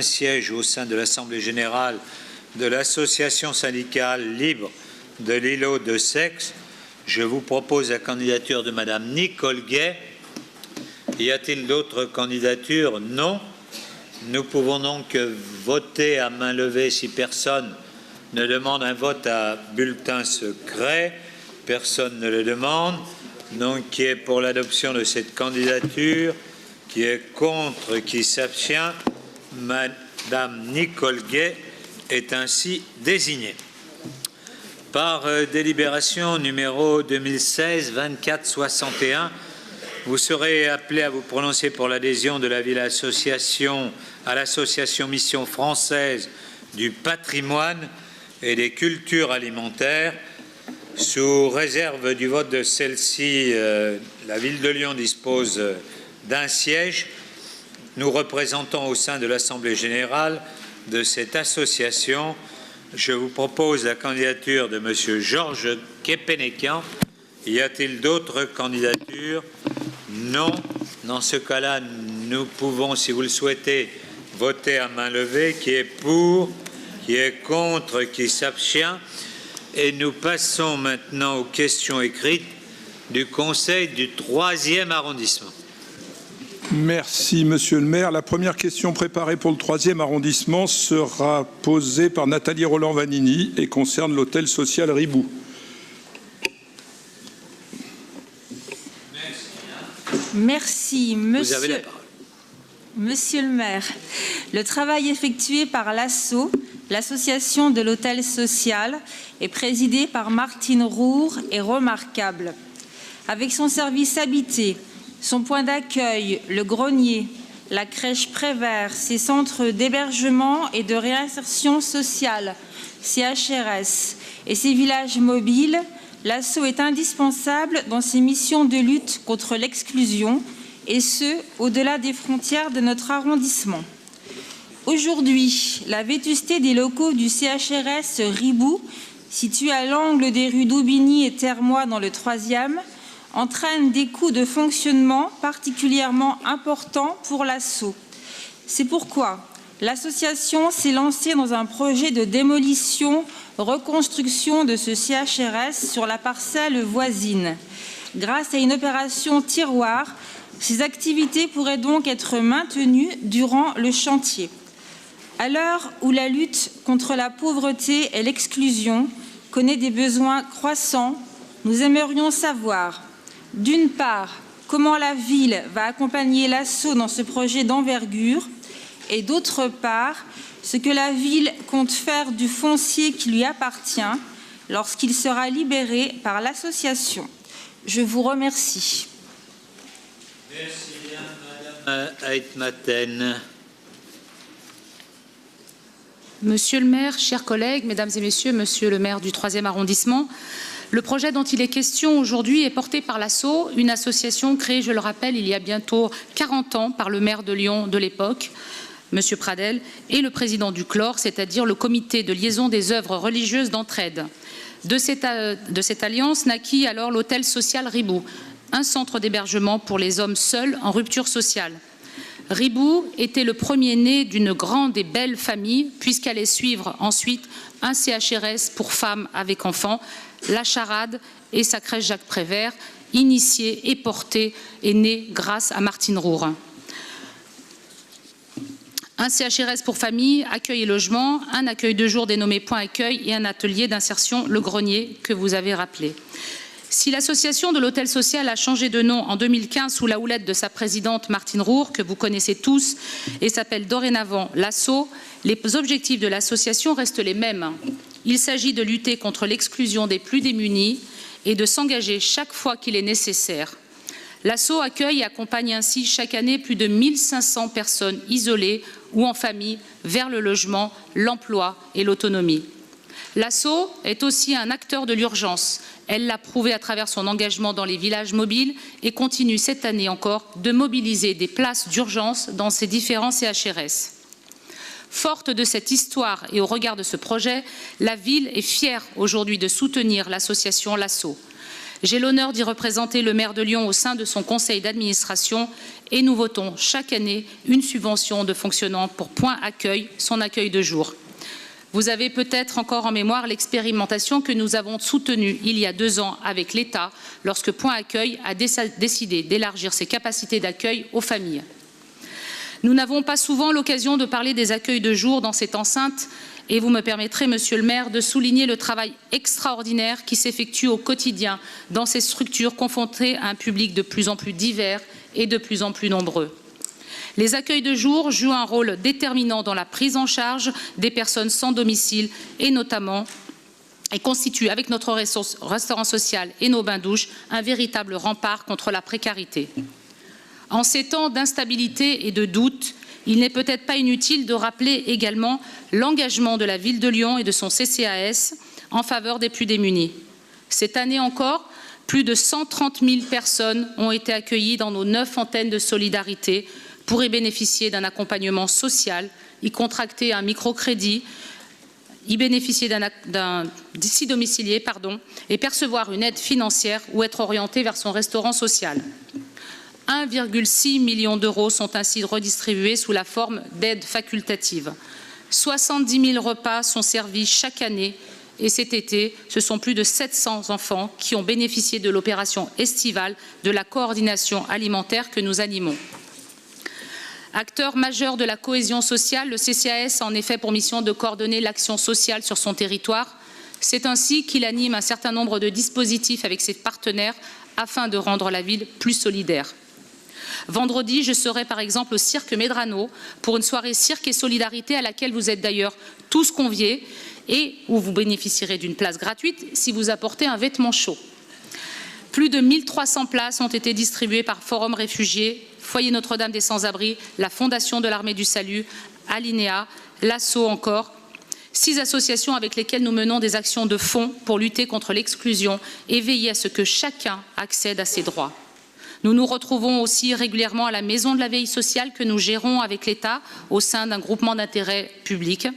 siège au sein de l'Assemblée générale de l'association syndicale libre de l'îlot de Seix. Je vous propose la candidature de Madame Nicole Gay. Y a-t-il d'autres candidatures? Non. Nous pouvons donc voter à main levée si personne ne demande un vote à bulletin secret. Personne ne le demande. Donc, qui est pour l'adoption de cette candidature? Qui est contre? Qui s'abstient? Madame Nicole Gay est ainsi désignée. Par délibération numéro 2016-2461, vous serez appelé à vous prononcer pour l'adhésion de la ville association à l'association Mission française du patrimoine et des cultures alimentaires. Sous réserve du vote de celle-ci, la ville de Lyon dispose d'un siège. Nous représentons au sein de l'Assemblée générale de cette association. Je vous propose la candidature de Monsieur Georges Kepenekian. Y a-t-il d'autres candidatures? Non. Dans ce cas-là, nous pouvons, si vous le souhaitez, voter à main levée. Qui est pour? Qui est contre? Qui s'abstient? Et nous passons maintenant aux questions écrites du Conseil du 3e arrondissement. Merci, Monsieur le maire. La première question préparée pour le 3e arrondissement sera posée par Nathalie Roland-Vanini et concerne l'hôtel social Ribou. Merci, monsieur. Vous avez la parole. Monsieur le maire, le travail effectué par l'ASSO, l'association de l'hôtel social, est présidé par Martine Roure, est remarquable. Avec son service habité, son point d'accueil, le grenier, la crèche Prévert, ses centres d'hébergement et de réinsertion sociale, CHRS, et ses villages mobiles, l'ASSO est indispensable dans ses missions de lutte contre l'exclusion, et ce, au-delà des frontières de notre arrondissement. Aujourd'hui, la vétusté des locaux du CHRS Ribou, situé à l'angle des rues d'Aubigny et Termois dans le 3e, entraîne des coûts de fonctionnement particulièrement importants pour l'ASSO. C'est pourquoi l'association s'est lancée dans un projet de démolition-reconstruction de ce CHRS sur la parcelle voisine. Grâce à une opération tiroir, ces activités pourraient donc être maintenues durant le chantier. À l'heure où la lutte contre la pauvreté et l'exclusion connaît des besoins croissants, nous aimerions savoir, d'une part, comment la ville va accompagner l'ASSO dans ce projet d'envergure et d'autre part, ce que la ville compte faire du foncier qui lui appartient lorsqu'il sera libéré par l'association. Je vous remercie. Merci bien, Madame Aitmaten. Monsieur le maire, chers collègues, mesdames et messieurs, monsieur le maire du 3e arrondissement, le projet dont il est question aujourd'hui est porté par l'ASSO, une association créée, je le rappelle, il y a bientôt 40 ans par le maire de Lyon de l'époque, monsieur Pradel, et le président du CLOR, c'est-à-dire le comité de liaison des œuvres religieuses d'entraide. De cette alliance naquit alors l'hôtel social Ribou, un centre d'hébergement pour les hommes seuls en rupture sociale. Ribou était le premier-né d'une grande et belle famille, puisqu'allait suivre ensuite un CHRS pour femmes avec enfants, la Charade et sa crèche Jacques Prévert, initiée et portée et née grâce à Martine Roure. Un CHRS pour famille, accueil et logement, un accueil de jour dénommé Point Accueil et un atelier d'insertion, le Grenier, que vous avez rappelé. Si l'association de l'hôtel social a changé de nom en 2015 sous la houlette de sa présidente Martine Roure, que vous connaissez tous, et s'appelle dorénavant l'ASSO, les objectifs de l'association restent les mêmes. Il s'agit de lutter contre l'exclusion des plus démunis et de s'engager chaque fois qu'il est nécessaire. L'ASSO accueille et accompagne ainsi chaque année plus de 1500 personnes isolées ou en famille vers le logement, l'emploi et l'autonomie. L'ASSO est aussi un acteur de l'urgence. Elle l'a prouvé à travers son engagement dans les villages mobiles et continue cette année encore de mobiliser des places d'urgence dans ses différents CHRS. Forte de cette histoire et au regard de ce projet, la ville est fière aujourd'hui de soutenir l'association l'ASSO. J'ai l'honneur d'y représenter le maire de Lyon au sein de son conseil d'administration et nous votons chaque année une subvention de fonctionnement pour Point Accueil, son accueil de jour. Vous avez peut-être encore en mémoire l'expérimentation que nous avons soutenue il y a 2 ans avec l'État lorsque Point Accueil a décidé d'élargir ses capacités d'accueil aux familles. Nous n'avons pas souvent l'occasion de parler des accueils de jour dans cette enceinte et vous me permettrez, Monsieur le maire, de souligner le travail extraordinaire qui s'effectue au quotidien dans ces structures confrontées à un public de plus en plus divers et de plus en plus nombreux. Les accueils de jour jouent un rôle déterminant dans la prise en charge des personnes sans domicile et notamment constituent avec notre restaurant social et nos bains-douches un véritable rempart contre la précarité. En ces temps d'instabilité et de doute, il n'est peut-être pas inutile de rappeler également l'engagement de la ville de Lyon et de son CCAS en faveur des plus démunis. Cette année encore, plus de 130 000 personnes ont été accueillies dans nos 9 antennes de solidarité pour y bénéficier d'un accompagnement social, y contracter un microcrédit, y bénéficier d'un site domicilié et percevoir une aide financière ou être orienté vers son restaurant social. 1,6 million d'euros sont ainsi redistribués sous la forme d'aides facultatives. 70 000 repas sont servis chaque année et cet été, ce sont plus de 700 enfants qui ont bénéficié de l'opération estivale de la coordination alimentaire que nous animons. Acteur majeur de la cohésion sociale, le CCAS a en effet pour mission de coordonner l'action sociale sur son territoire. C'est ainsi qu'il anime un certain nombre de dispositifs avec ses partenaires afin de rendre la ville plus solidaire. Vendredi, je serai par exemple au Cirque Medrano pour une soirée cirque et solidarité à laquelle vous êtes d'ailleurs tous conviés et où vous bénéficierez d'une place gratuite si vous apportez un vêtement chaud. Plus de 1300 places ont été distribuées par Forum Réfugiés, Foyer Notre-Dame des Sans-Abris, la Fondation de l'Armée du Salut, Alinéa, l'Asso encore. 6 associations avec lesquelles nous menons des actions de fond pour lutter contre l'exclusion et veiller à ce que chacun accède à ses droits. Nous nous retrouvons aussi régulièrement à la Maison de la Veille sociale que nous gérons avec l'État au sein d'un groupement d'intérêt public.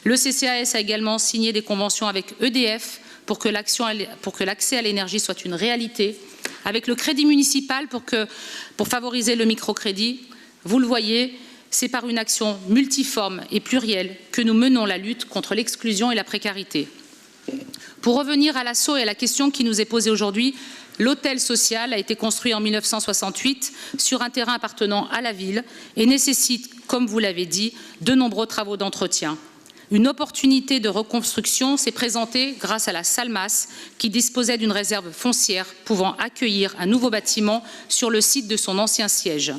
Le CCAS a également signé des conventions avec EDF pour que l'accès à l'énergie soit une réalité, avec le crédit municipal pour favoriser le microcrédit. Vous le voyez, c'est par une action multiforme et plurielle que nous menons la lutte contre l'exclusion et la précarité. Pour revenir à l'assaut et à la question qui nous est posée aujourd'hui, l'hôtel social a été construit en 1968 sur un terrain appartenant à la ville et nécessite, comme vous l'avez dit, de nombreux travaux d'entretien. Une opportunité de reconstruction s'est présentée grâce à la Salmas qui disposait d'une réserve foncière pouvant accueillir un nouveau bâtiment sur le site de son ancien siège.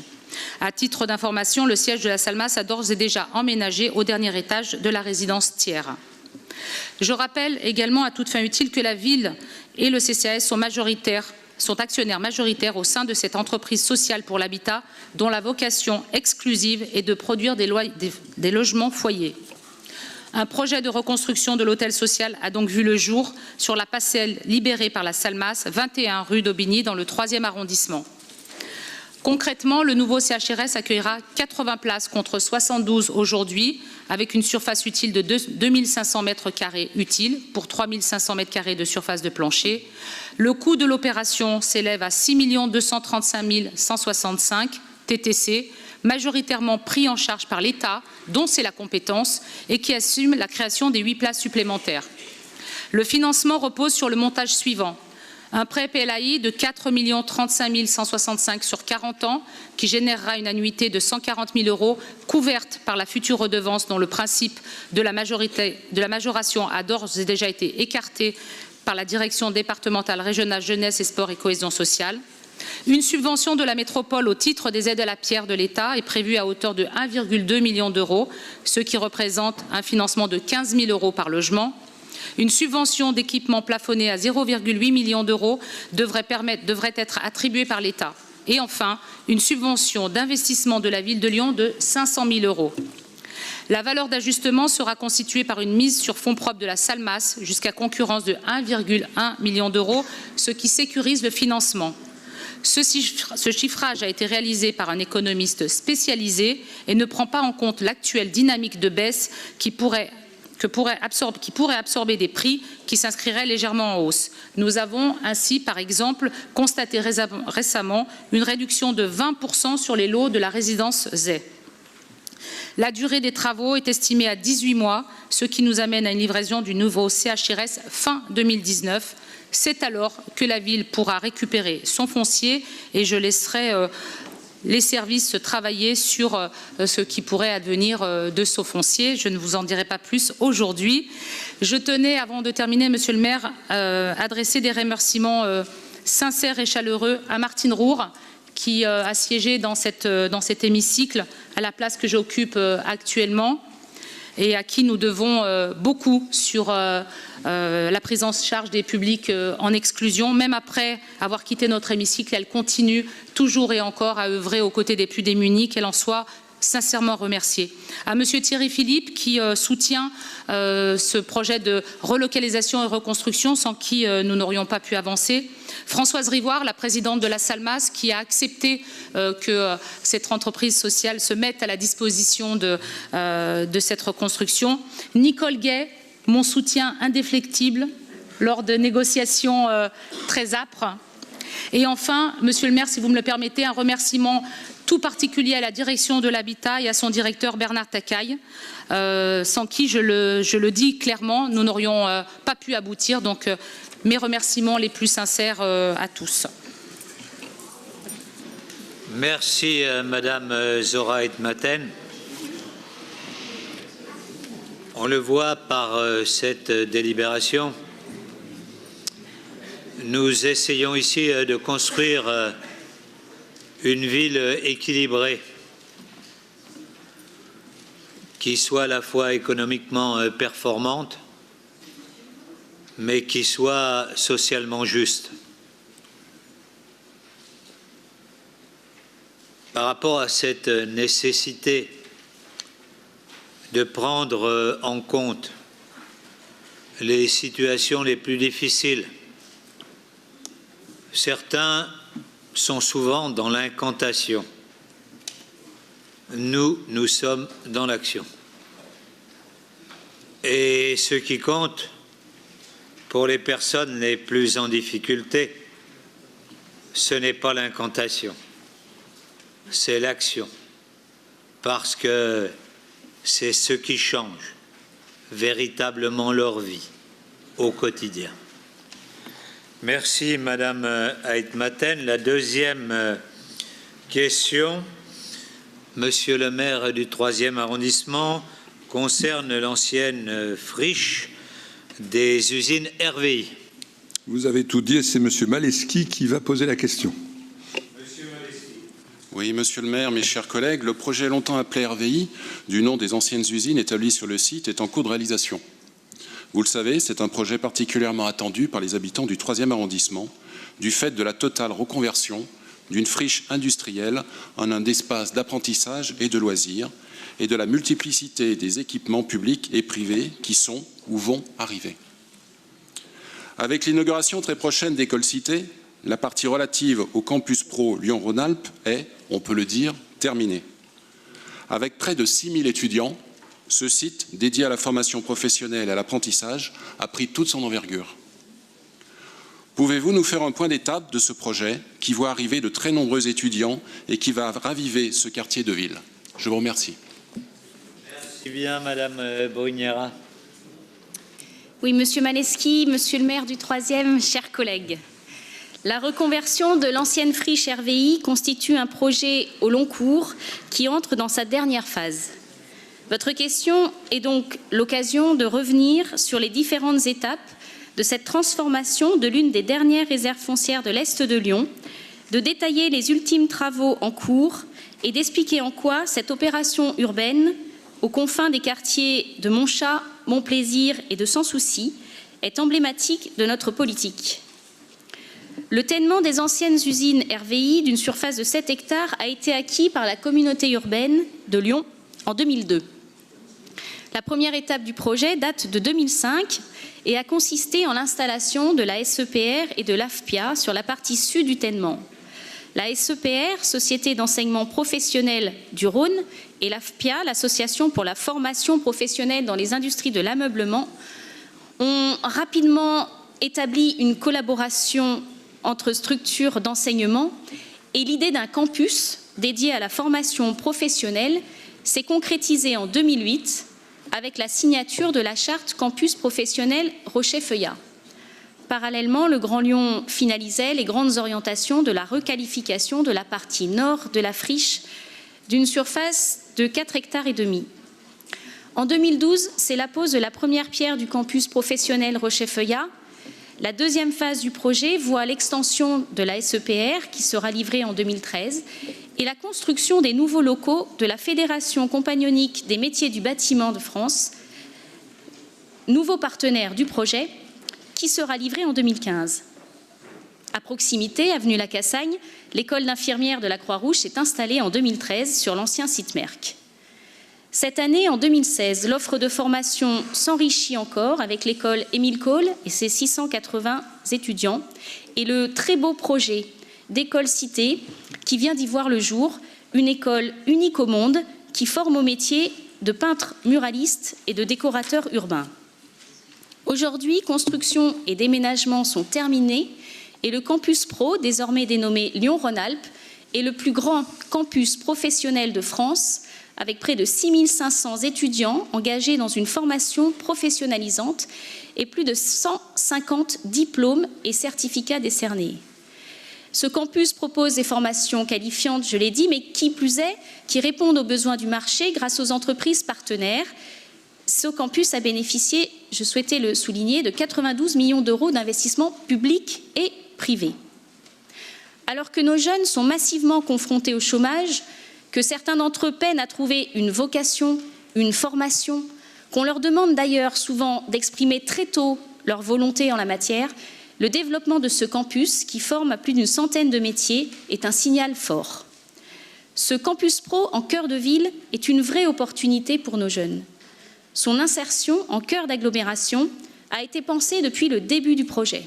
À titre d'information, le siège de la Salmas a d'ores et déjà emménagé au dernier étage de la résidence Thiers. Je rappelle également à toute fin utile que la ville et le CCAS sont actionnaires majoritaires au sein de cette entreprise sociale pour l'habitat dont la vocation exclusive est de produire des logements foyers. Un projet de reconstruction de l'hôtel social a donc vu le jour sur la parcelle libérée par la Salmas, 21 rue d'Aubigny, dans le 3e arrondissement. Concrètement, le nouveau CHRS accueillera 80 places contre 72 aujourd'hui, avec une surface utile de 2500 m² utiles pour 3500 m² de surface de plancher. Le coût de l'opération s'élève à 6 235 165 TTC, majoritairement pris en charge par l'État, dont c'est la compétence, et qui assume la création des 8 places supplémentaires. Le financement repose sur le montage suivant. Un prêt PLAI de 4 035 165 sur 40 ans, qui générera une annuité de 140 000 € couverte par la future redevance dont le principe de la majoration a d'ores et déjà été écarté par la direction départementale régionale jeunesse et sport et cohésion sociale. Une subvention de la métropole au titre des aides à la pierre de l'État est prévue à hauteur de 1,2 million d'euros, ce qui représente un financement de 15 000 € par logement. Une subvention d'équipement plafonnée à 0,8 million d'euros devrait être attribuée par l'État. Et enfin, une subvention d'investissement de la ville de Lyon de 500 000 €. La valeur d'ajustement sera constituée par une mise sur fonds propres de la Salmas jusqu'à concurrence de 1,1 million d'euros, ce qui sécurise le financement. Ce chiffrage a été réalisé par un économiste spécialisé et ne prend pas en compte l'actuelle dynamique de baisse qui pourrait qui pourrait absorber des prix qui s'inscriraient légèrement en hausse. Nous avons ainsi, par exemple, constaté récemment une réduction de 20% sur les lots de la résidence ZAY. La durée des travaux est estimée à 18 mois, ce qui nous amène à une livraison du nouveau CHRS fin 2019. C'est alors que la ville pourra récupérer son foncier et je laisserai les services travailler sur ce qui pourrait advenir de ce foncier. Je ne vous en dirai pas plus aujourd'hui. Je tenais, avant de terminer, Monsieur le maire, adresser des remerciements sincères et chaleureux à Martine Roure, qui a siégé dans cet hémicycle à la place que j'occupe actuellement et à qui nous devons beaucoup sur la prise en charge des publics en exclusion. Même après avoir quitté notre hémicycle, elle continue toujours et encore à œuvrer aux côtés des plus démunis, qu'elle en soit sincèrement remerciée. À Monsieur Thierry Philippe qui soutient ce projet de relocalisation et reconstruction sans qui nous n'aurions pas pu avancer. Françoise Rivoire, la présidente de la Salmas, qui a accepté que cette entreprise sociale se mette à la disposition de cette reconstruction. Nicole Gay, mon soutien indéfectible lors de négociations très âpres. Et enfin, Monsieur le maire, si vous me le permettez, un remerciement tout particulier à la direction de l'habitat et à son directeur Bernard Tacaille, sans qui, je le dis clairement, nous n'aurions pas pu aboutir. Donc, mes remerciements les plus sincères à tous. Merci Madame Zora Etmaten. On le voit par cette délibération. Nous essayons ici de construire une ville équilibrée qui soit à la fois économiquement performante, mais qui soit socialement juste. Par rapport à cette nécessité de prendre en compte les situations les plus difficiles, certains sont souvent dans l'incantation. Nous sommes dans l'action. Et ce qui compte pour les personnes les plus en difficulté, ce n'est pas l'incantation, c'est l'action. Parce que c'est ce qui change véritablement leur vie au quotidien. Merci Madame Etmaten. La deuxième question, Monsieur le maire du 3e arrondissement, concerne l'ancienne friche des usines RVI. Vous avez tout dit et c'est Monsieur Maleski qui va poser la question. Monsieur Maleski. Oui, Monsieur le maire, mes chers collègues, le projet longtemps appelé RVI, du nom des anciennes usines établies sur le site, est en cours de réalisation. Vous le savez, c'est un projet particulièrement attendu par les habitants du 3e arrondissement, du fait de la totale reconversion d'une friche industrielle en un espace d'apprentissage et de loisirs, et de la multiplicité des équipements publics et privés qui sont ou vont arriver. Avec l'inauguration très prochaine d'École Cité, la partie relative au Campus Pro Lyon-Rhône-Alpes est, on peut le dire, terminée. Avec près de 6000 étudiants, ce site, dédié à la formation professionnelle et à l'apprentissage, a pris toute son envergure. Pouvez-vous nous faire un point d'étape de ce projet qui voit arriver de très nombreux étudiants et qui va raviver ce quartier de ville? Je vous remercie. Merci bien, Madame Brugnera. Oui, Monsieur Maleski, Monsieur le maire du 3e, chers collègues. La reconversion de l'ancienne friche RVI constitue un projet au long cours qui entre dans sa dernière phase. Votre question est donc l'occasion de revenir sur les différentes étapes de cette transformation de l'une des dernières réserves foncières de l'Est de Lyon, de détailler les ultimes travaux en cours et d'expliquer en quoi cette opération urbaine, aux confins des quartiers de Montchat, Montplaisir et de Sans Souci, est emblématique de notre politique. Le tènement des anciennes usines RVI d'une surface de 7 hectares a été acquis par la communauté urbaine de Lyon en 2002. La première étape du projet date de 2005 et a consisté en l'installation de la SEPR et de l'AFPIA sur la partie sud du tènement. La SEPR, Société d'enseignement professionnel du Rhône, et l'AFPIA, l'Association pour la formation professionnelle dans les industries de l'ameublement, ont rapidement établi une collaboration entre structures d'enseignement et l'idée d'un campus dédié à la formation professionnelle s'est concrétisée en 2008 avec la signature de la charte campus professionnel Rocher-Feuillat. Parallèlement, le Grand Lyon finalisait les grandes orientations de la requalification de la partie nord de la friche d'une surface de 4,5 hectares. En 2012, c'est la pose de la première pierre du campus professionnel Rocher-Feuillat. La deuxième phase du projet voit l'extension de la SEPR qui sera livrée en 2013 et la construction des nouveaux locaux de la Fédération compagnonique des métiers du bâtiment de France, nouveau partenaire du projet, qui sera livré en 2015. À proximité, avenue Lacassagne, l'école d'infirmières de la Croix-Rouge s'est installée en 2013 sur l'ancien site Merck. Cette année, en 2016, l'offre de formation s'enrichit encore avec l'école Émile Cole et ses 680 étudiants et le très beau projet d'école cité qui vient d'y voir le jour, une école unique au monde qui forme au métier de peintre muraliste et de décorateur urbain. Aujourd'hui, construction et déménagement sont terminés et le campus pro, désormais dénommé Lyon-Rhône-Alpes, est le plus grand campus professionnel de France avec près de 6500 étudiants engagés dans une formation professionnalisante et plus de 150 diplômes et certificats décernés. Ce campus propose des formations qualifiantes, je l'ai dit, mais qui plus est, qui répondent aux besoins du marché grâce aux entreprises partenaires. Ce campus a bénéficié, je souhaitais le souligner, de 92 millions d'euros d'investissements publics et privés. Alors que nos jeunes sont massivement confrontés au chômage, que certains d'entre eux peinent à trouver une vocation, une formation, qu'on leur demande d'ailleurs souvent d'exprimer très tôt leur volonté en la matière, le développement de ce campus, qui forme à plus d'une centaine de métiers, est un signal fort. Ce campus pro en cœur de ville est une vraie opportunité pour nos jeunes. Son insertion en cœur d'agglomération a été pensée depuis le début du projet.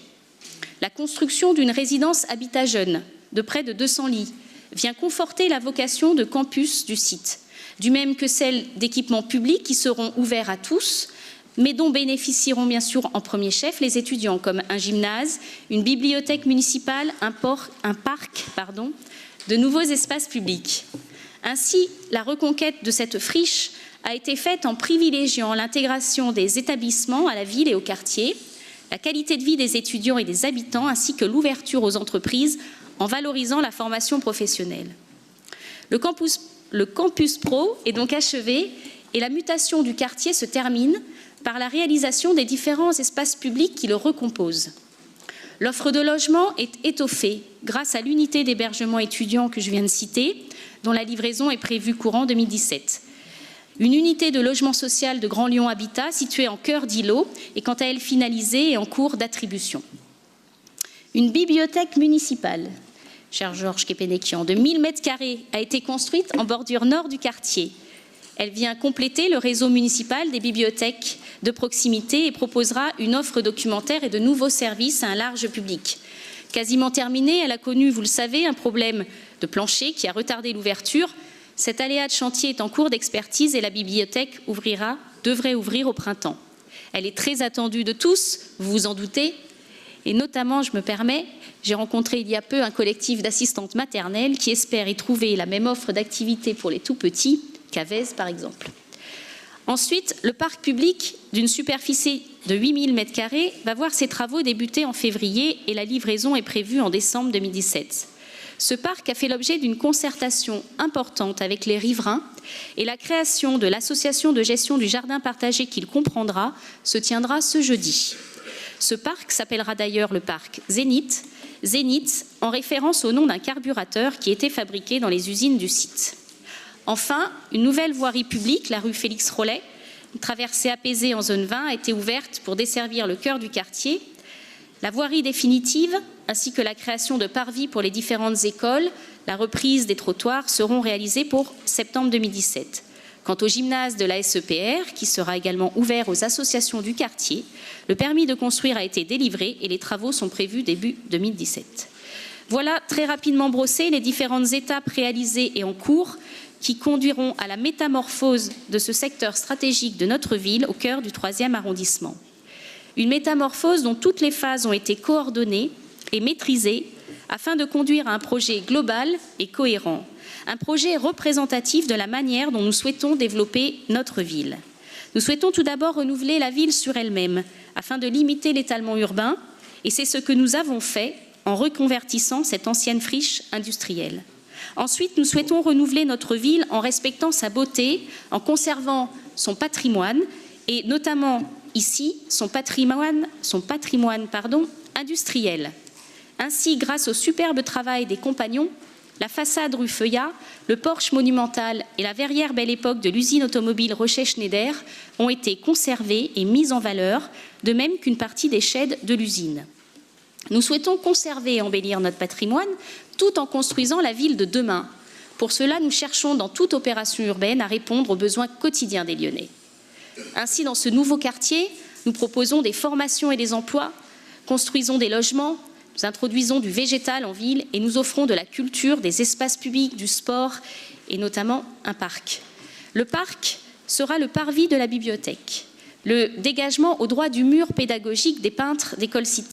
La construction d'une résidence habitat jeune de près de 200 lits vient conforter la vocation de campus du site, du même que celle d'équipements publics qui seront ouverts à tous, mais dont bénéficieront bien sûr en premier chef les étudiants, comme un gymnase, une bibliothèque municipale, un parc, de nouveaux espaces publics. Ainsi, la reconquête de cette friche a été faite en privilégiant l'intégration des établissements à la ville et au quartier, la qualité de vie des étudiants et des habitants, ainsi que l'ouverture aux entreprises en valorisant la formation professionnelle. Le campus pro est donc achevé et la mutation du quartier se termine par la réalisation des différents espaces publics qui le recomposent. L'offre de logement est étoffée grâce à l'unité d'hébergement étudiant que je viens de citer, dont la livraison est prévue courant 2017. Une unité de logement social de Grand Lyon Habitat située en cœur d'îlot est quant à elle finalisée et en cours d'attribution. Une bibliothèque municipale, cher Georges Kepenekian, de 1000 m² a été construite en bordure nord du quartier. Elle vient compléter le réseau municipal des bibliothèques de proximité et proposera une offre documentaire et de nouveaux services à un large public. Quasiment terminée, elle a connu, vous le savez, un problème de plancher qui a retardé l'ouverture. Cet aléa de chantier est en cours d'expertise et la bibliothèque devrait ouvrir au printemps. Elle est très attendue de tous, vous vous en doutez, et notamment, je me permets, j'ai rencontré il y a peu un collectif d'assistantes maternelles qui espèrent y trouver la même offre d'activité pour les tout-petits qu'à Vèze, par exemple. Ensuite, le parc public d'une superficie de 8000 m² va voir ses travaux débuter en février et la livraison est prévue en décembre 2017. Ce parc a fait l'objet d'une concertation importante avec les riverains et la création de l'association de gestion du jardin partagé qu'il comprendra se tiendra ce jeudi. Ce parc s'appellera d'ailleurs le parc Zénith, Zénith en référence au nom d'un carburateur qui était fabriqué dans les usines du site. Enfin, une nouvelle voirie publique, la rue Félix Rollet, une traversée apaisée en zone 20, a été ouverte pour desservir le cœur du quartier. La voirie définitive, ainsi que la création de parvis pour les différentes écoles, la reprise des trottoirs seront réalisées pour septembre 2017. Quant au gymnase de la SEPR, qui sera également ouvert aux associations du quartier, le permis de construire a été délivré et les travaux sont prévus début 2017. Voilà très rapidement brossées les différentes étapes réalisées et en cours qui conduiront à la métamorphose de ce secteur stratégique de notre ville au cœur du 3e arrondissement. Une métamorphose dont toutes les phases ont été coordonnées et maîtrisées afin de conduire à un projet global et cohérent, un projet représentatif de la manière dont nous souhaitons développer notre ville. Nous souhaitons tout d'abord renouveler la ville sur elle-même afin de limiter l'étalement urbain, et c'est ce que nous avons fait en reconvertissant cette ancienne friche industrielle. Ensuite, nous souhaitons renouveler notre ville en respectant sa beauté, en conservant son patrimoine, et notamment ici, son patrimoine industriel. Ainsi, grâce au superbe travail des compagnons, la façade rue Feuillat, le porche monumental et la verrière Belle Époque de l'usine automobile Rocher-Schneider ont été conservés et mis en valeur, de même qu'une partie des sheds de l'usine. Nous souhaitons conserver et embellir notre patrimoine tout en construisant la ville de demain. Pour cela, nous cherchons dans toute opération urbaine à répondre aux besoins quotidiens des Lyonnais. Ainsi, dans ce nouveau quartier, nous proposons des formations et des emplois, construisons des logements, nous introduisons du végétal en ville et nous offrons de la culture, des espaces publics, du sport et notamment un parc. Le parc sera le parvis de la bibliothèque. Le dégagement au droit du mur pédagogique des peintres d'école cité